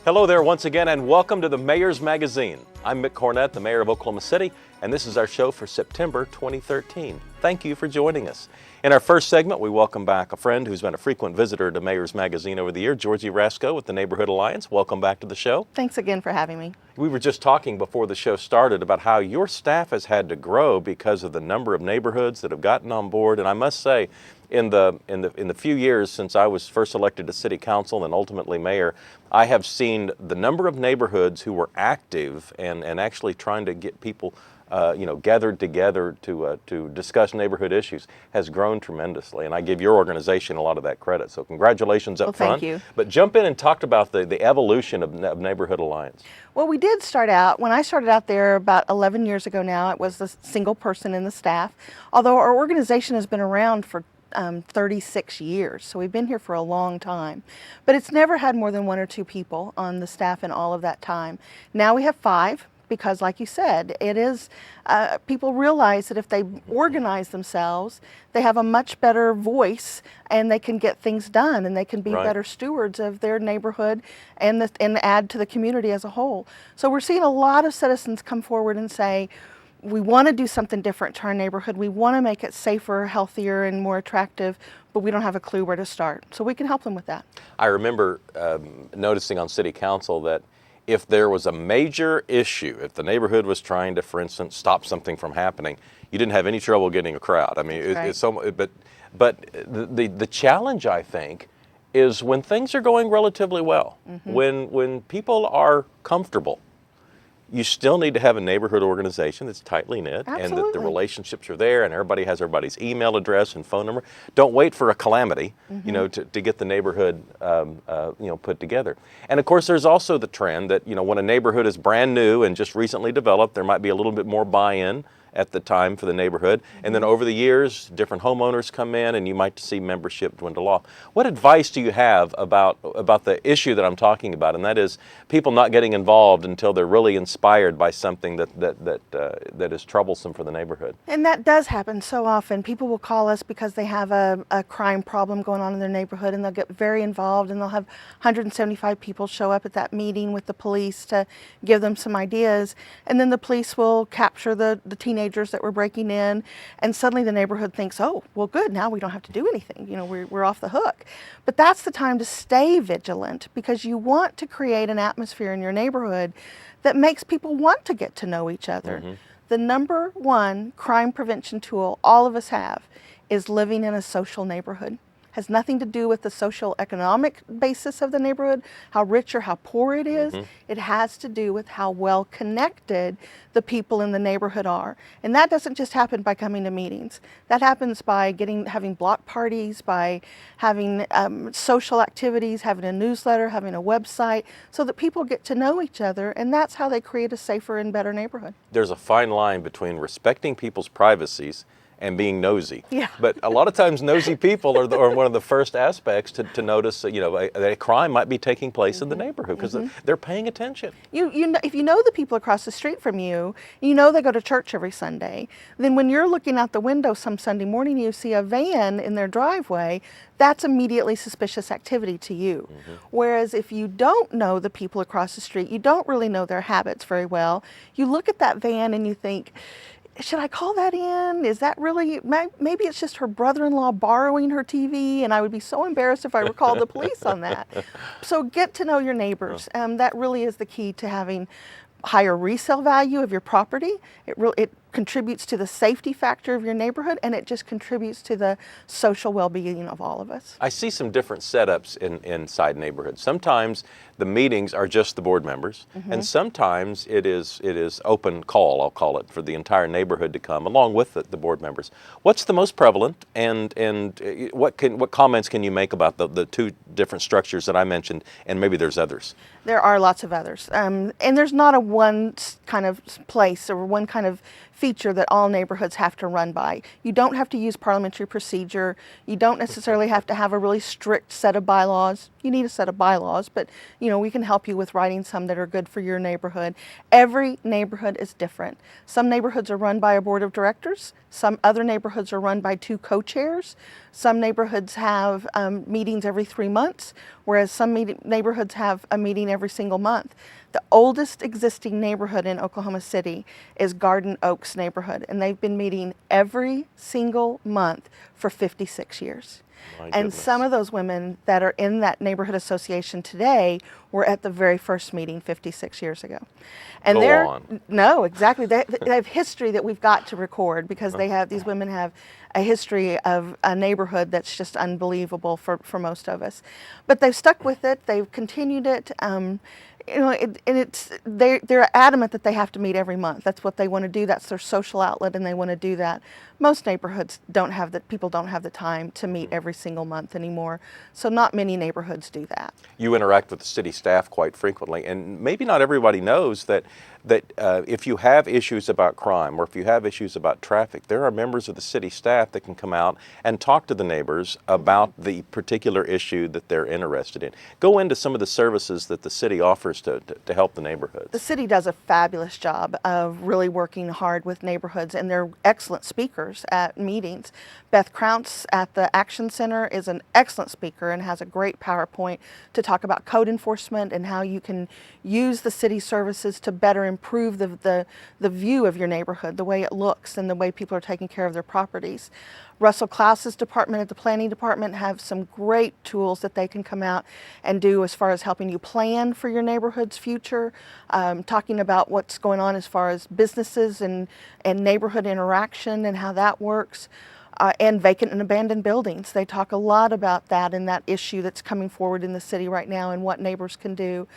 Hello there once again, and welcome to the Mayor's Magazine. I'm Mick Cornett, the Mayor of Oklahoma City, and this is our show for September 2013. Thank you for joining us. In our first segment, we welcome back a friend who's been a frequent visitor to Mayor's Magazine over the year, Georgie Rasco with the Neighborhood Alliance. Welcome back to the show. Thanks again for having me. We were just talking before the show started about how your staff has had to grow because of the number of neighborhoods that have gotten on board, and I must say, in the few years since I was first elected to City Council and ultimately Mayor, I have seen the number of neighborhoods who were active and actually trying to get people gathered together to discuss neighborhood issues has grown tremendously, and I give your organization a lot of that credit. So congratulations up front. Thank you. But jump in and talk about the evolution of Neighborhood Alliance. Well, we did start out, when I started out there about 11 years ago now, it was a single person in the staff, although our organization has been around for 36 years, so we've been here for a long time, but it's never had more than one or two people on the staff in all of that time. Now we have 5, because like you said, it is, people realize that if they organize themselves, they have a much better voice and they can get things done and they can be better stewards of their neighborhood and add to the community as a whole. So we're seeing a lot of citizens come forward and say, we want to do something different to our neighborhood. We want to make it safer, healthier, and more attractive, but we don't have a clue where to start. So we can help them with that. I remember noticing on City Council that if there was a major issue, if the neighborhood was trying to, for instance, stop something from happening, you didn't have any trouble getting a crowd. I mean, it's so, but the challenge, I think, is when things are going relatively well, when people are comfortable. You still need to have a neighborhood organization that's tightly knit. Absolutely. And that the relationships are there and everybody has everybody's email address and phone number. Don't wait for a calamity, to get the neighborhood, put together. And of course, there's also the trend that, when a neighborhood is brand new and just recently developed, there might be a little bit more buy-in at the time for the neighborhood. And then over the years, different homeowners come in and you might see membership dwindle off. What advice do you have about the issue that I'm talking about? And that is people not getting involved until they're really inspired by something that is troublesome for the neighborhood. And that does happen so often. People will call us because they have a crime problem going on in their neighborhood and they'll get very involved and they'll have 175 people show up at that meeting with the police to give them some ideas. And then the police will capture the teenagers that were breaking in, and suddenly the neighborhood thinks, oh, well, good, now we don't have to do anything. We're off the hook. But that's the time to stay vigilant, because you want to create an atmosphere in your neighborhood that makes people want to get to know each other. The number one crime prevention tool all of us have is living in a social neighborhood. Has nothing to do with the social economic basis of the neighborhood, how rich or how poor it is. It has to do with how well connected the people in the neighborhood are. And that doesn't just happen by coming to meetings. That happens by having block parties, by having social activities, having a newsletter, having a website, so that people get to know each other, and that's how they create a safer and better neighborhood. There's a fine line between respecting people's privacies and being nosy. Yeah. But a lot of times nosy people are one of the first aspects to notice that, a crime might be taking place in the neighborhood because they're paying attention. If you know the people across the street from you, they go to church every Sunday, then when you're looking out the window some Sunday morning, you see a van in their driveway, that's immediately suspicious activity to you. Whereas if you don't know the people across the street, you don't really know their habits very well, you look at that van and you think, should I call that in? Is that really, maybe it's just her brother-in-law borrowing her TV, and I would be so embarrassed if I were called the police on that. So get to know your neighbors. That really is the key to having higher resale value of your property. It contributes to the safety factor of your neighborhood, and it just contributes to the social well-being of all of us. I see some different setups inside neighborhoods. Sometimes the meetings are just the board members, and sometimes it is open call, I'll call it, for the entire neighborhood to come along with the board members. What's the most prevalent, and what comments can you make about the two different structures that I mentioned, and maybe there's others? There are lots of others, and there's not a one kind of place or one kind of feature that all neighborhoods have to run by. You don't have to use parliamentary procedure. You don't necessarily have to have a really strict set of bylaws. You need a set of bylaws, but we can help you with writing some that are good for your neighborhood. Every neighborhood is different. Some neighborhoods are run by a board of directors. Some other neighborhoods are run by 2 co-chairs. Some neighborhoods have meetings every 3 months, whereas some neighborhoods have a meeting every single month. The oldest existing neighborhood in Oklahoma City is Garden Oaks neighborhood, and they've been meeting every single month for 56 years. And some of those women that are in that neighborhood association today were at the very first meeting 56 years ago. And no, exactly. They have history that we've got to record, because these women have a history of a neighborhood that's just unbelievable for most of us. But they've stuck with it. They've continued it. They're adamant that they have to meet every month. That's what they want to do. That's their social outlet, and they want to do that. Most neighborhoods people don't have the time to meet every single month anymore. So not many neighborhoods do that. You interact with the city staff quite frequently, and maybe not everybody knows that if you have issues about crime or if you have issues about traffic, there are members of the city staff that can come out and talk to the neighbors about the particular issue that they're interested in. Go into some of the services that the city offers to help the neighborhoods. The city does a fabulous job of really working hard with neighborhoods, and they're excellent speakers at meetings. Beth Krauntz at the Action Center is an excellent speaker and has a great PowerPoint to talk about code enforcement and how you can use the city services to better improve the view of your neighborhood, the way it looks and the way people are taking care of their properties. Russell Klaus's department at the planning department have some great tools that they can come out and do as far as helping you plan for your neighborhood's future, talking about what's going on as far as businesses and neighborhood interaction and how that works. And vacant and abandoned buildings. They talk a lot about that and that issue that's coming forward in the city right now and what neighbors can do.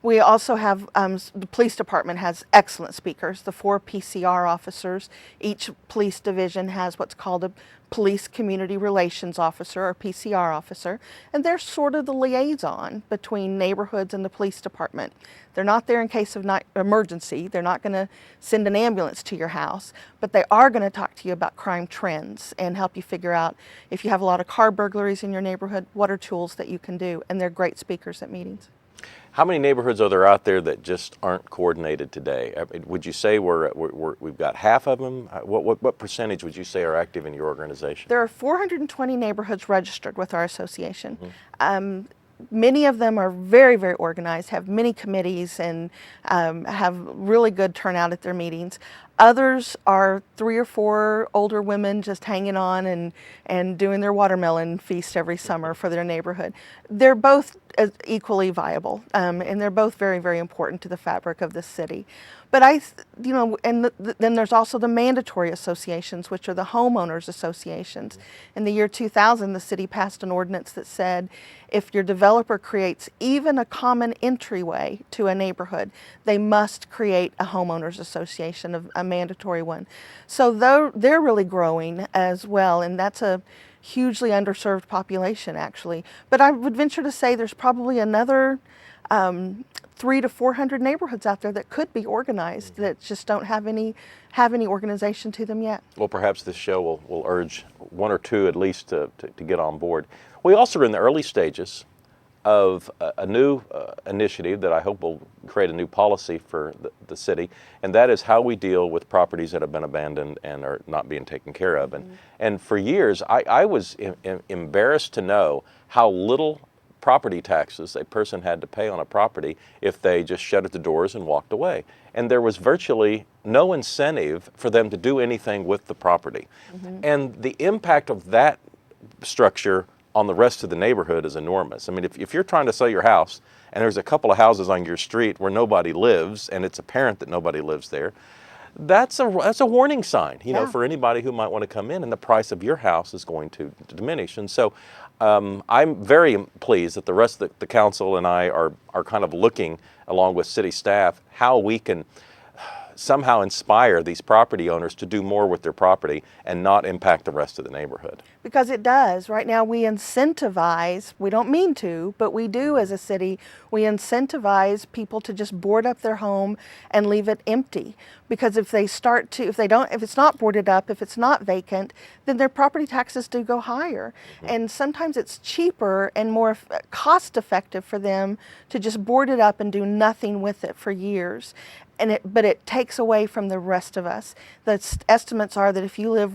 We also have, the police department has excellent speakers, the 4 PCR officers. Each police division has what's called a police community relations officer, or PCR officer, and they're sort of the liaison between neighborhoods and the police department. They're not there in case of emergency. They're not going to send an ambulance to your house, but they are going to talk to you about crime trends and help you figure out if you have a lot of car burglaries in your neighborhood, what are tools that you can do, and they're great speakers at meetings. How many neighborhoods are there out there that just aren't coordinated today? Would you say we've got half of them? What percentage would you say are active in your organization? There are 420 neighborhoods registered with our association. Mm-hmm. Many of them are very, very organized, have many committees, and have really good turnout at their meetings. Others are 3 or 4 older women just hanging on and doing their watermelon feast every summer for their neighborhood. They're both equally viable, and they're both very, very important to the fabric of the city. But then there's also the mandatory associations, which are the homeowners associations. In the year 2000, the city passed an ordinance that said if your developer creates even a common entryway to a neighborhood, they must create a homeowners association, a mandatory one. So they're really growing as well, and that's a hugely underserved population, actually. But I would venture to say there's probably another 300 to 400 neighborhoods out there that could be organized that just don't have any organization to them yet. Well, perhaps this show will urge 1 or 2 at least to get on board. We also are in the early stages of a new initiative that I hope will create a new policy for the city, and that is how we deal with properties that have been abandoned and are not being taken care of. Mm-hmm. And for years, I was embarrassed to know how little property taxes a person had to pay on a property if they just shut the doors and walked away. And there was virtually no incentive for them to do anything with the property. Mm-hmm. And the impact of that structure on the rest of the neighborhood is enormous. I mean, if you're trying to sell your house and there's a couple of houses on your street where nobody lives and it's apparent that nobody lives there, that's a warning sign, know, for anybody who might want to come in, and the price of your house is going to diminish. And so I'm very pleased that the rest of the council and I are kind of looking, along with city staff, how we can somehow inspire these property owners to do more with their property and not impact the rest of the neighborhood. Because it does. Right now we incentivize, we don't mean to, but we do as a city, we incentivize people to just board up their home and leave it empty. Because if it's not boarded up, if it's not vacant, then their property taxes do go higher. And sometimes it's cheaper and more cost effective for them to just board it up and do nothing with it for years. But it takes away from the rest of us. The estimates are that if you live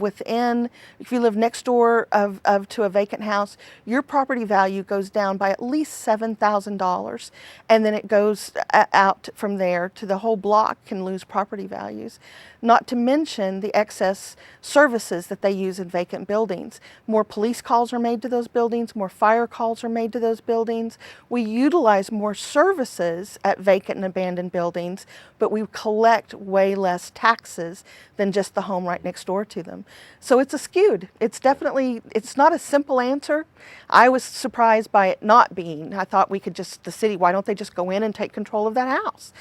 next door to a vacant house, your property value goes down by at least $7,000, and then it goes out from there to the whole block can lose property values. Not to mention the excess services that they use in vacant buildings. More police calls are made to those buildings, more fire calls are made to those buildings. We utilize more services at vacant and abandoned buildings, but we collect way less taxes than just the home right next door to them. So it's skewed. It's not a simple answer. I was surprised by it not being. I thought the city, why don't they just go in and take control of that house?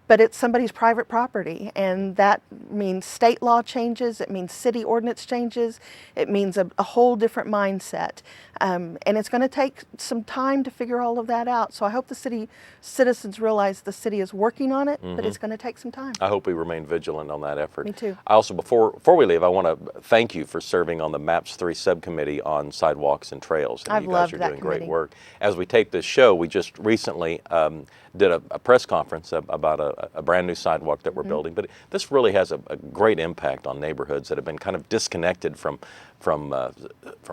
But it's somebody's private property, and that means state law changes, it means city ordinance changes, it means a whole different mindset. And it's going to take some time to figure all of that out. So I hope the city citizens realize the city is working on it, but it's going to take some time. I hope we remain vigilant on that effort. Me too. I also, before we leave, I want to thank you for serving on the MAPS 3 subcommittee on sidewalks and trails. And I've you guys loved are that doing great committee. work. As we take this show, we just recently did a press conference about a brand new sidewalk that we're building. But this really has a great impact on neighborhoods that have been kind of disconnected from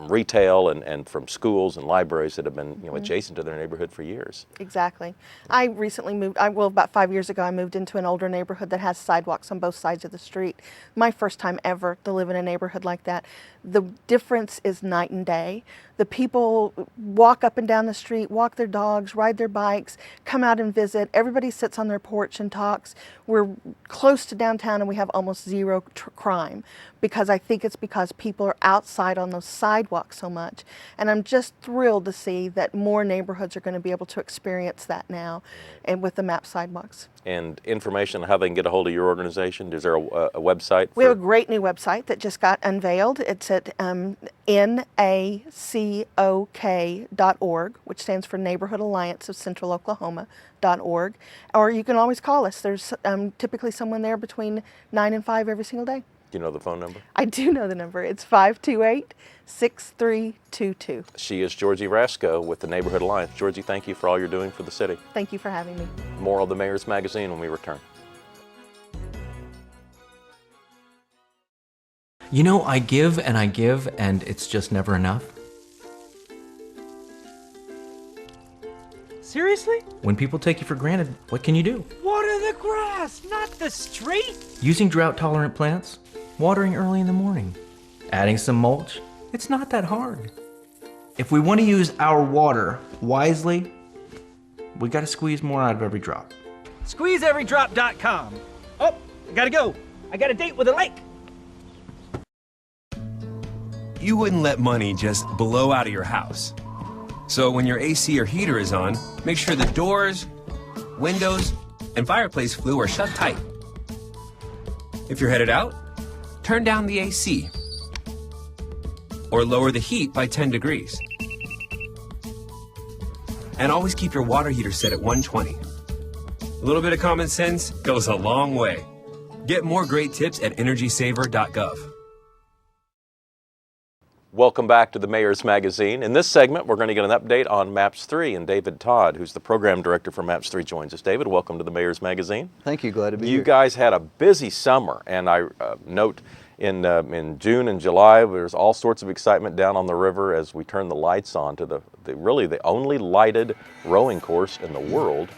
retail and from schools and libraries that have been adjacent to their neighborhood for years. Exactly. I recently moved, about 5 years ago, I moved into an older neighborhood that has sidewalks on both sides of the street. My first time ever to live in a neighborhood like that. The difference is night and day. The people walk up and down the street, walk their dogs, ride their bikes, come out and visit. Everybody sits on their porch and talks. We're close to downtown and we have almost zero crime, because I think it's because people are outside on those sidewalks so much. And I'm just thrilled to see that more neighborhoods are going to be able to experience that now, and with the MAP sidewalks. And information on how they can get a hold of your organization? Is there a website? We have a great new website that just got unveiled. It's at NACOK.org, which stands for Neighborhood Alliance of Central Oklahoma.org. Or you can always call us. There's typically someone there between 9 and 5 every single day. Do you know the phone number? I do know the number. It's 528-6322. She is Georgie Rasco with the Neighborhood Alliance. Georgie, thank you for all you're doing for the city. Thank you for having me. More of the Mayor's Magazine when we return. You know, I give, and it's just never enough. Seriously? When people take you for granted, what can you do? Water the grass, not the street! Using drought-tolerant plants, watering early in the morning, adding some mulch. It's not that hard. If we want to use our water wisely, we got to squeeze more out of every drop. SqueezeEveryDrop.com. Oh, I gotta go. I got a date with a lake. You wouldn't let money just blow out of your house. So when your AC or heater is on, make sure the doors, windows, and fireplace flue are shut tight. If you're headed out, turn down the AC or lower the heat by 10 degrees. And always keep your water heater set at 120. A little bit of common sense goes a long way. Get more great tips at energysaver.gov. Welcome back to the Mayor's Magazine. In this segment, we're going to get an update on MAPS 3, and David Todd, who's the program director for MAPS 3, joins us. David, welcome to the Mayor's Magazine. Thank you. Glad to be here. You guys had a busy summer, and I note in June and July, there's all sorts of excitement down on the river as we turn the lights on to the only lighted rowing course in the world.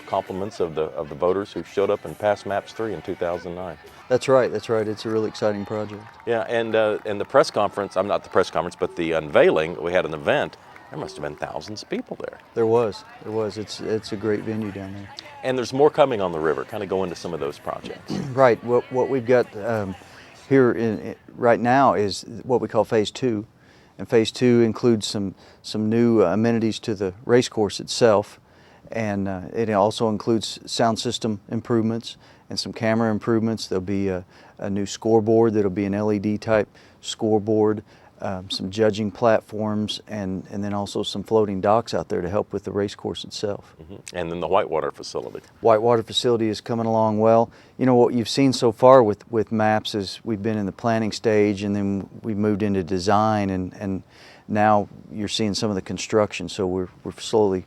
Compliments of the voters who showed up and passed MAPS 3 in 2009. That's right. It's a really exciting project. Yeah, and the press conference, not the press conference, but the unveiling, we had an event. There must have been thousands of people there. There was. It's a great venue down there. And there's more coming on the river. Kind of go into some of those projects. Right. What we've got here right now is what we call Phase 2. And Phase 2 includes some new amenities to the race course itself. And it also includes sound system improvements and some camera improvements. There'll be a new scoreboard that'll be an LED type scoreboard, some judging platforms, and then also some floating docks out there to help with the race course itself. And then the whitewater facility. Whitewater facility is coming along well. You know, what you've seen so far with MAPS is we've been in the planning stage, and then we moved into design, and now you're seeing some of the construction. So we're slowly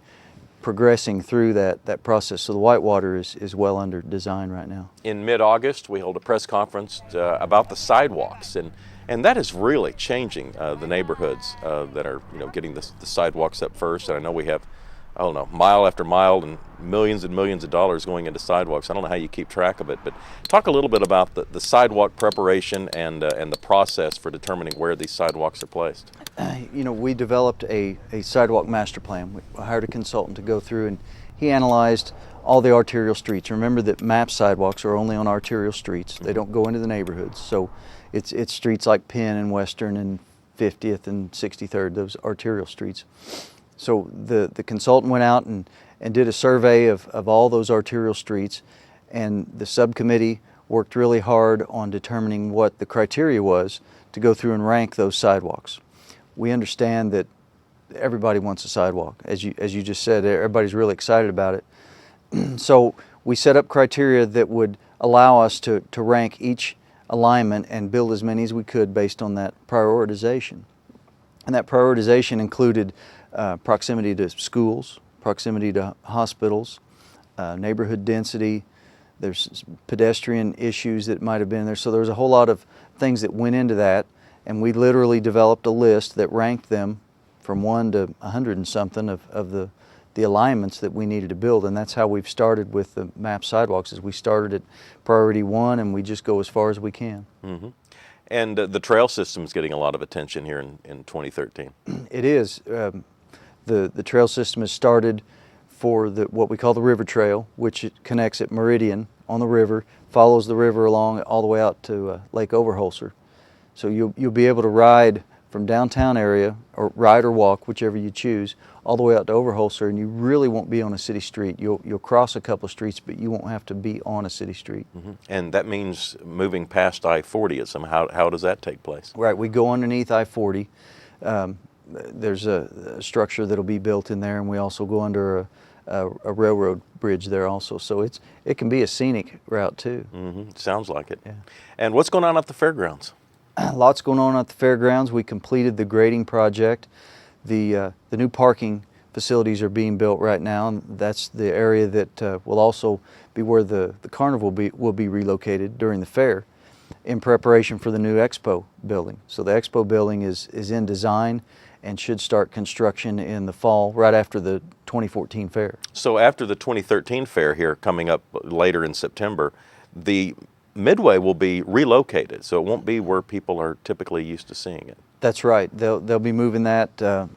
progressing through that process. So the whitewater is well under design right now. In mid-August, we hold a press conference about the sidewalks, and that is really changing the neighborhoods that are, you know, getting the sidewalks up first. And I know we have, I don't know, mile after mile and millions of dollars going into sidewalks. I don't know how you keep track of it, but talk a little bit about the sidewalk preparation and the process for determining where these sidewalks are placed. You know, we developed a sidewalk master plan. We hired a consultant to go through, and he analyzed all the arterial streets. Remember that MAP sidewalks are only on arterial streets. They don't go into the neighborhoods. So it's streets like Penn and Western and 50th and 63rd, those arterial streets. So the consultant went out and did a survey of all those arterial streets, and the subcommittee worked really hard on determining what the criteria was to go through and rank those sidewalks. We understand that everybody wants a sidewalk. As you just said, everybody's really excited about it. So we set up criteria that would allow us to rank each alignment and build as many as we could based on that prioritization. And that prioritization included proximity to schools, proximity to hospitals, neighborhood density. There's pedestrian issues that might have been there. So there was a whole lot of things that went into that, and we literally developed a list that ranked them from 1 to 100 and something of the alignments that we needed to build. And that's how we've started with the MAP sidewalks. Is we started at priority 1, and we just go as far as we can. And the trail system is getting a lot of attention here in 2013. It is. The trail system has started for what we call the river trail, which it connects at Meridian on the river, follows the river along all the way out to Lake Overholser. So you'll be able to ride from downtown area, or ride or walk, whichever you choose, all the way out to Overholser, and you really won't be on a city street. You'll cross a couple of streets, but you won't have to be on a city street. And that means moving past I-40 at some. How does that take place? Right, we go underneath I-40. There's a structure that'll be built in there, and we also go under a railroad bridge there also. So it can be a scenic route too. Sounds like it. Yeah. And what's going on at the fairgrounds? Lots going on at the fairgrounds. We completed the grading project. The new parking facilities are being built right now, and that's the area that will also be where the carnival will be relocated during the fair, in preparation for the new expo building. So the expo building is in design and should start construction in the fall, right after the 2014 fair. So after the 2013 fair here coming up later in September, the Midway will be relocated, so it won't be where people are typically used to seeing it. That's right. They'll be moving that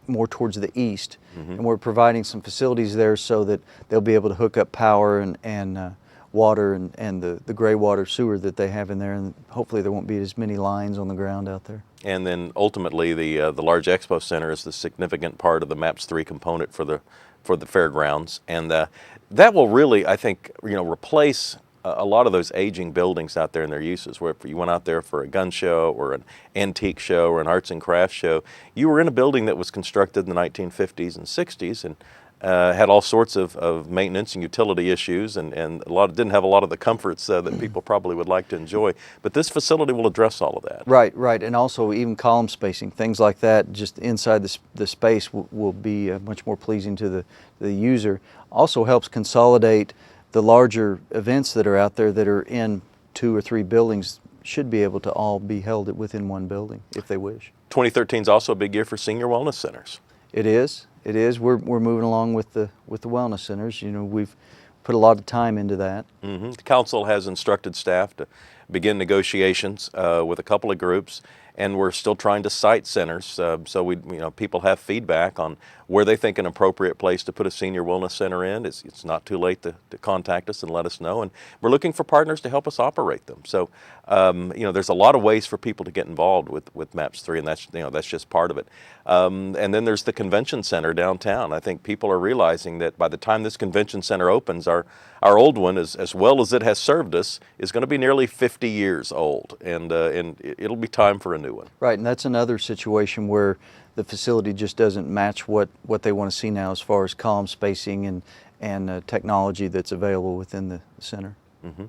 more towards the east, and we're providing some facilities there so that they'll be able to hook up power and water and the gray water sewer that they have in there, and hopefully there won't be as many lines on the ground out there. And then ultimately the large expo center is the significant part of the MAPS 3 component for the fairgrounds, and that will really, I think, replace a lot of those aging buildings out there in their uses. Where if you went out there for a gun show or an antique show or an arts and crafts show, you were in a building that was constructed in the 1950s and 60s and had all sorts of maintenance and utility issues, and didn't have a lot of the comforts that people probably would like to enjoy. But this facility will address all of that. Right, and also even column spacing, things like that, just inside the space will be much more pleasing to the user. Also helps consolidate the larger events that are out there that are in 2 or 3 buildings. Should be able to all be held within one building if they wish. 2013 is also a big year for senior wellness centers. It is. We're moving along with the wellness centers. We've put a lot of time into that. The council has instructed staff to begin negotiations with a couple of groups, and we're still trying to site centers. So people have feedback on where they think an appropriate place to put a senior wellness center in. It's not too late to contact us and let us know. And we're looking for partners to help us operate them. So, there's a lot of ways for people to get involved with MAPS 3, and that's just part of it. And then there's the convention center downtown. I think people are realizing that by the time this convention center opens, our old one, as well as it has served us, is going to be nearly 50 years old, and it'll be time for a new one. Right, and that's another situation where the facility just doesn't match what they want to see now as far as column spacing and technology that's available within the center. Mm-hmm.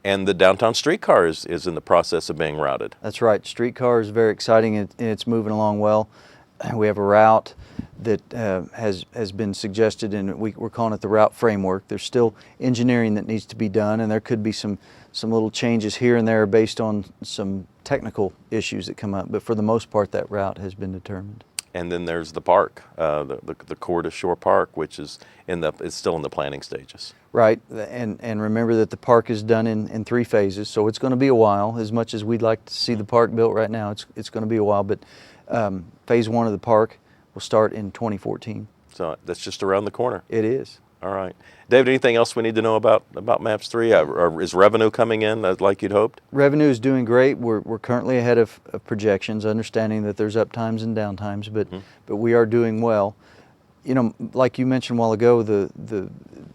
And the downtown streetcar is in the process of being routed. That's right. Streetcar is very exciting, and it's moving along well. We have a route that has been suggested, and we're calling it the route framework. There's still engineering that needs to be done, and there could be some little changes here and there based on some technical issues that come up. But for the most part, that route has been determined. And then there's the park, the Core to Shore Park, which is still in the planning stages. Right, and remember that the park is done in 3 phases, so it's going to be a while. As much as we'd like to see the park built right now, it's going to be a while. But phase 1 of the park will start in 2014. So that's just around the corner. It is. All right. David, anything else we need to know about MAPS 3? Is revenue coming in like you'd hoped? Revenue is doing great. We're currently ahead of projections, understanding that there's up times and down times, but we are doing well. Like you mentioned a while ago, the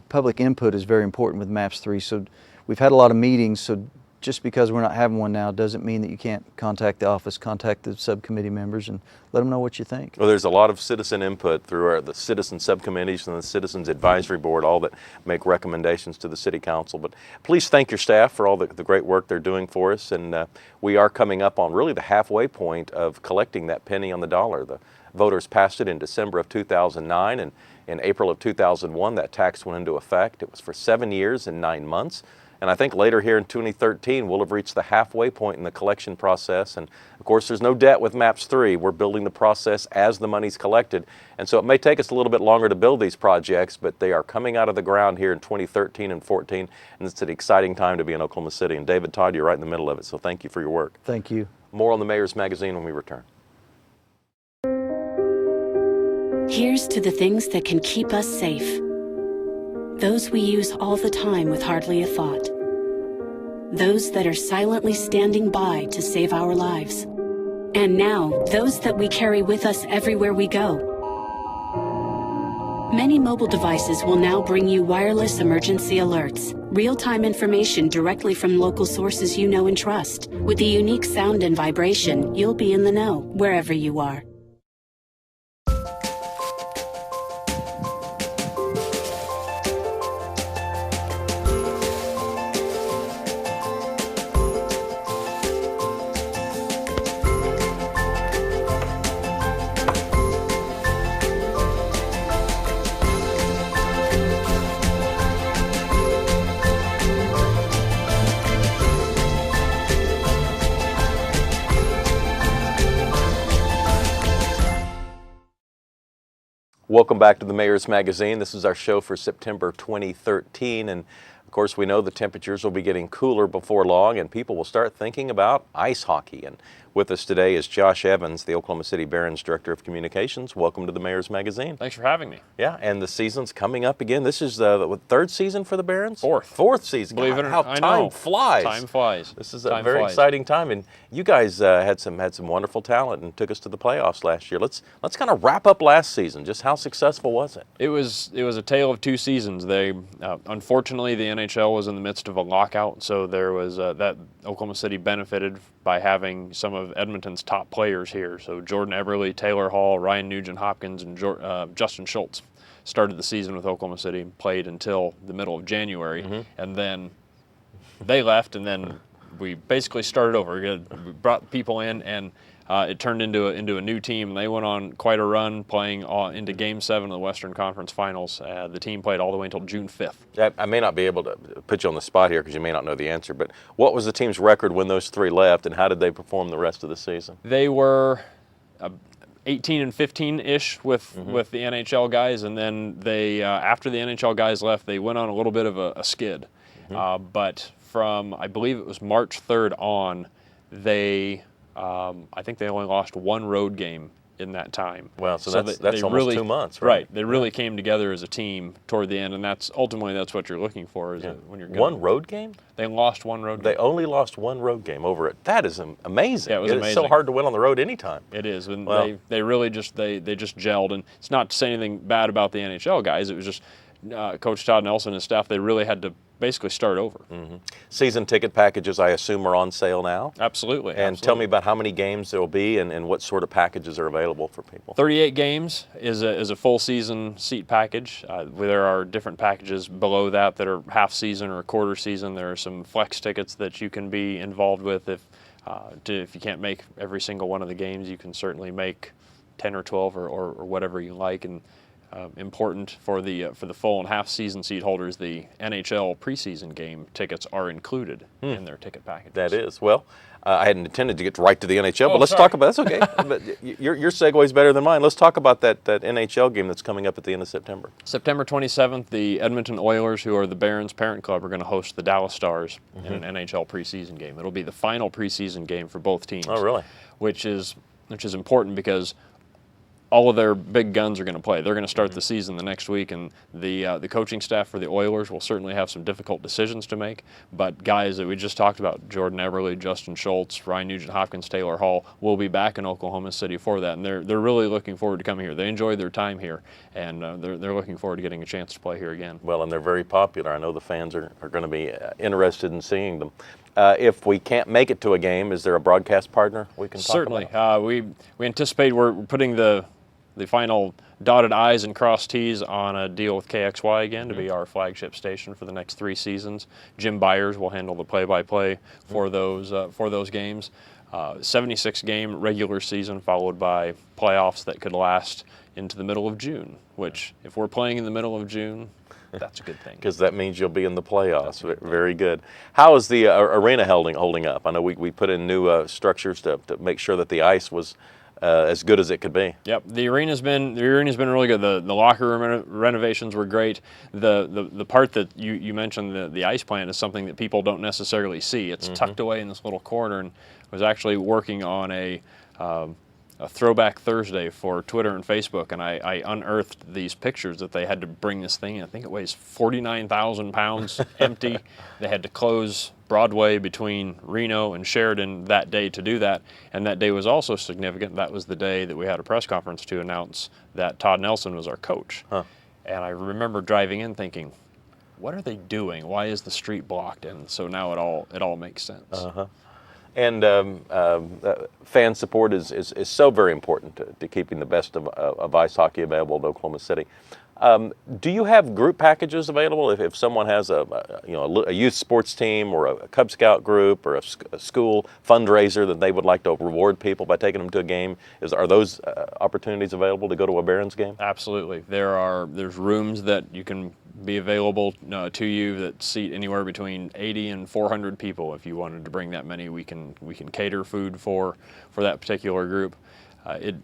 public input is very important with MAPS 3. So we've had a lot of meetings, so just because we're not having one now doesn't mean that you can't contact the office, contact the subcommittee members, and let them know what you think. Well, there's a lot of citizen input through the citizen subcommittees and the Citizens Advisory Board, all that make recommendations to the City Council. But please thank your staff for all the great work they're doing for us. And we are coming up on really the halfway point of collecting that penny on the dollar. The voters passed it in December of 2009, and in April of 2001, that tax went into effect. It was for 7 years and 9 months. And I think later here in 2013, we'll have reached the halfway point in the collection process. And of course, there's no debt with MAPS 3. We're building the process as the money's collected. And so it may take us a little bit longer to build these projects, but they are coming out of the ground here in 2013 and 14. And it's an exciting time to be in Oklahoma City. And David, Todd, you're right in the middle of it. So thank you for your work. Thank you. More on the Mayor's Magazine when we return. Here's to the things that can keep us safe. Those we use all the time with hardly a thought. Those that are silently standing by to save our lives. And now, those that we carry with us everywhere we go. Many mobile devices will now bring you wireless emergency alerts, real-time information directly from local sources you know and trust. With the unique sound and vibration, you'll be in the know, wherever you are. Welcome back to the Mayor's Magazine. This is our show for September 2013, and of course we know the temperatures will be getting cooler before long and people will start thinking about ice hockey. And with us today is Josh Evans, the Oklahoma City Barons Director of Communications. Welcome to the Mayor's Magazine. Thanks for having me. Yeah, and the season's coming up again. This is the third season for the Barons? Fourth season. Believe it or not, not, time flies. Time flies. This is a very exciting time, and you guys had some wonderful talent and took us to the playoffs last year. Let's kind of wrap up last season. Just how successful was it? It was a tale of 2 seasons. They unfortunately the NHL was in the midst of a lockout, so there was that Oklahoma City benefited by having some of Edmonton's top players here. So Jordan Eberle, Taylor Hall, Ryan Nugent-Hopkins, and Justin Schultz started the season with Oklahoma City and played until the middle of January, and then they left, and then we basically started over. We brought people in, and it turned into a new team. They went on quite a run, playing into Game 7 of the Western Conference Finals. The team played all the way until June 5th. I may not be able to put you on the spot here because you may not know the answer, but what was the team's record when those 3 left, and how did they perform the rest of the season? They were 18 and 15-ish with the NHL guys, and then they after the NHL guys left, they went on a little bit of a skid. But from, I believe it was March 3rd on, they I think they only lost 1 road game in that time. Wow, so that's they almost really, 2 months, right? They really came together as a team toward the end, and that's ultimately what you're looking for is when you're one road game. They lost one road They game. only lost one road game over it. That is amazing. Yeah, it was It's so amazing. hard to win on the road anytime. It is, and Wow. they really just they just gelled. And it's not to say anything bad about the NHL guys. It was just Coach Todd Nelson and his staff. They really had to basically start over. Season ticket packages, I assume, are on sale now. Absolutely. And tell me about how many games there will be and what sort of packages are available for people. 38 games is a full season seat package. There are different packages below that are half season or a quarter season. There are some flex tickets that you can be involved with if you can't make every single one of the games. You can certainly make 10 or 12 or whatever you like. And important for the full and half season seat holders, the NHL preseason game tickets are included in their ticket packages. That is. Well, I hadn't intended to get right to the NHL, but let's sorry. talk about that's okay. But your segue is better than mine. Let's talk about that NHL game that's coming up at the end of September. September 27th, the Edmonton Oilers, who are the Barons parent club, are going to host the Dallas Stars in an NHL preseason game. It'll be the final preseason game for both teams. Oh, really? Which is important because all of their big guns are going to play. They're going to start the season the next week, and the coaching staff for the Oilers will certainly have some difficult decisions to make. But guys that we just talked about, Jordan Eberle, Justin Schultz, Ryan Nugent-Hopkins, Taylor Hall, will be back in Oklahoma City for that, and they're really looking forward to coming here. They enjoyed their time here, and they're looking forward to getting a chance to play here again. Well, and they're very popular. I know the fans are going to be interested in seeing them. If we can't make it to a game, is there a broadcast partner we can talk Certainly. about? We anticipate we're putting the final dotted I's and crossed T's on a deal with KXY again to be our flagship station for the next 3 seasons. Jim Byers will handle the play-by-play for those games. 76-game regular season followed by playoffs that could last into the middle of June, which if we're playing in the middle of June, that's a good thing. Because that means you'll be in the playoffs. Very good. How is the arena holding up? I know we put in new structures to make sure that the ice was as good as it could be. Yep, the arena's been really good. The locker room renovations were great. The part that you mentioned, the ice plant, is something that people don't necessarily see. It's tucked away in this little corner, and was actually working on a Throwback Thursday for Twitter and Facebook, and I unearthed these pictures that they had to bring this thing in. I think it weighs 49,000 pounds empty. They had to close Broadway between Reno and Sheridan that day to do that, and that day was also significant. That was the day that we had a press conference to announce that Todd Nelson was our coach. And I remember driving in thinking, what are they doing? Why is the street blocked? And so now it all makes sense. And fan support is so very important to keeping the best of ice hockey available in Oklahoma City. Do you have group packages available if someone has a youth sports team or a Cub Scout group or a school fundraiser that they would like to reward people by taking them to a game? Are those opportunities available to go to a Barons game? Absolutely. There's rooms that you can be available to you that seat anywhere between 80 and 400 people. If you wanted to bring that many, we can cater food for that particular group. It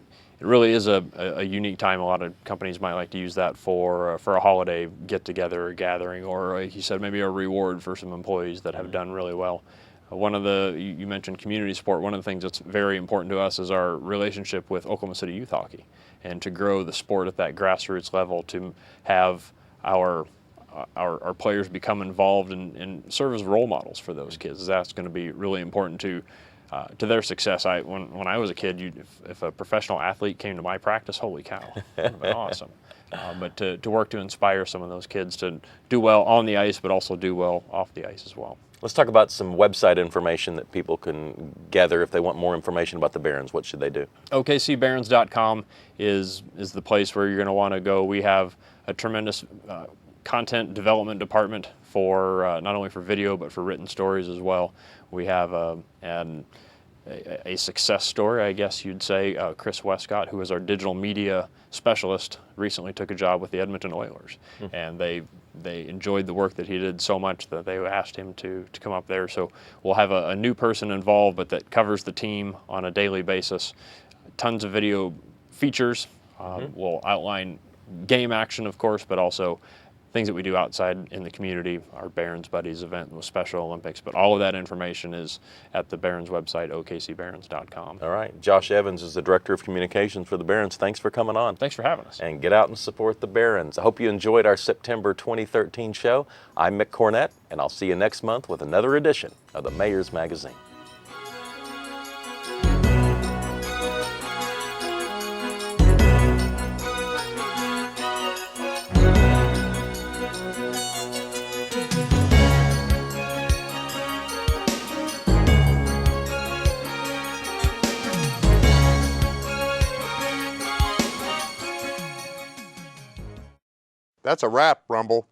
really is a unique time. A lot of companies might like to use that for a holiday get-together or gathering, or like you said, maybe a reward for some employees that have done really well. You mentioned community support. One of the things that's very important to us is our relationship with Oklahoma City Youth Hockey, and to grow the sport at that grassroots level, to have our players become involved and serve as role models for those kids. That's going to be really important to their success. When I was a kid, if a professional athlete came to my practice, holy cow, that would have been awesome. But to work to inspire some of those kids to do well on the ice, but also do well off the ice as well. Let's talk about some website information that people can gather if they want more information about the Barons. What should they do? OKCBarons.com is the place where you're going to want to go. We have a tremendous content development department for not only for video but for written stories as well. We have a success story, I guess you'd say. Chris Westcott, who is our digital media specialist, recently took a job with the Edmonton Oilers, and they enjoyed the work that he did so much that they asked him to come up there. So we'll have a new person involved, but that covers the team on a daily basis. Tons of video features. We'll outline game action, of course, but also things that we do outside in the community, our Barons Buddies event with Special Olympics. But all of that information is at the Barons website, okcbarons.com. All right. Josh Evans is the Director of Communications for the Barons. Thanks for coming on. Thanks for having us. And get out and support the Barons. I hope you enjoyed our September 2013 show. I'm Mick Cornett, and I'll see you next month with another edition of the Mayor's Magazine. That's a wrap, Rumble.